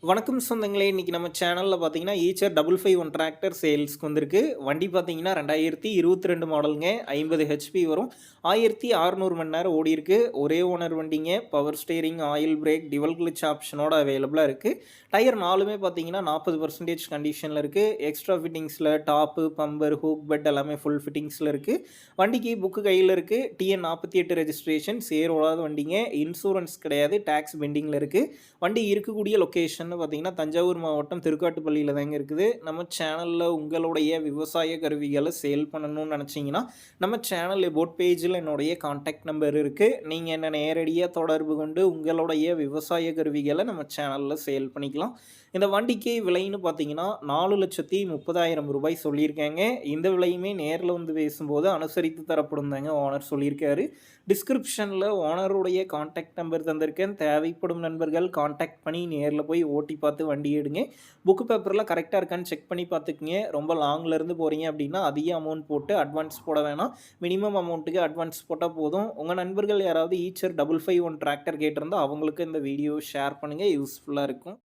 வணக்கம் சொந்தங்களே! இன்னைக்கு நம்ம சேனல்ல பார்த்தீங்கன்னா, ஈச்சர் 551 டிராக்டர் சேல்ஸ்க்கு வந்திருக்கு. வண்டி பார்த்தீங்கன்னா 2022 மாடலுங்க. 50 ஹெச்பி வரும். 1600 மணி நேரம் ஓடியிருக்கு. ஒரே ஓனர் வண்டிங்க. Power steering, oil brake, dual clutch ஆப்ஷனோட அவைலபிளா இருக்கு. டயர் 4மே பார்த்தீங்கன்னா 40% கண்டிஷன்ல இருக்கு. எக்ஸ்ட்ரா ஃபிட்டிங்ஸ்ல டாப்பு, பம்பர், ஹூக் பெட் எல்லாமே ஃபுல் ஃபிட்டிங்ஸ்ல இருக்கு. வண்டிக்கு புக்கு கையில இருக்கு. டிஎன் 48 ரெஜிஸ்ட்ரேஷன் சேர் ஓடாத வண்டிங்க. இன்சூரன்ஸ் கிடையாது. டாக்ஸ் பெண்டிங்ல இருக்கு. வண்டி இருக்கக்கூடிய லொக்கேஷன் பார்த்தீங்கன்னா தஞ்சாவூர் மாவட்டம் திருக்காட்டுப்பள்ளியில் தாங்க இருக்குது. நம்ம சேனலில் உங்களுடைய விவசாய கருவிகளை சேல் பண்ணணும்னு நினச்சிங்கன்னா நம்ம சேனல் எபோட் பேஜில் என்னுடைய கான்டாக்ட் நம்பர் இருக்குது. நீங்கள் என்ன நேரடியாக தொடர்பு கொண்டு உங்களுடைய விவசாய கருவிகளை நம்ம சேனலில் சேல் பண்ணிக்கலாம். இந்த வண்டிக்கு விலைன்னு பார்த்தீங்கன்னா 4,30,000 சொல்லியிருக்காங்க. இந்த விலையுமே நேரில் வந்து பேசும்போது அனுசரித்து தரப்படும் தாங்க ஓனர் சொல்லியிருக்காரு. டிஸ்கிரிப்ஷனில் ஓனருடைய கான்டாக்ட் நம்பர் தந்திருக்கேன். தேவைப்படும் நண்பர்கள் கான்டாக்ட் பண்ணி நேரில் போய் ஓட்டி பார்த்து வண்டி எடுங்க. புக்கு பேப்பர்லாம் கரெக்டாக இருக்கான்னு செக் பண்ணி பார்த்துக்குங்க. ரொம்ப லாங்லேருந்து போகிறீங்க அப்படின்னா அதிக அமௌண்ட் போட்டு அட்வான்ஸ் போட வேணாம். மினிமம் அமௌண்ட்டுக்கு அட்வான்ஸ் போட்டால் போதும். உங்கள் நண்பர்கள் யாராவது ஈச்சர் 551 டிராக்டர் கேட்டிருந்தால் அவங்களுக்கு இந்த வீடியோ ஷேர் பண்ணுங்கள். யூஸ்ஃபுல்லாக இருக்கும்.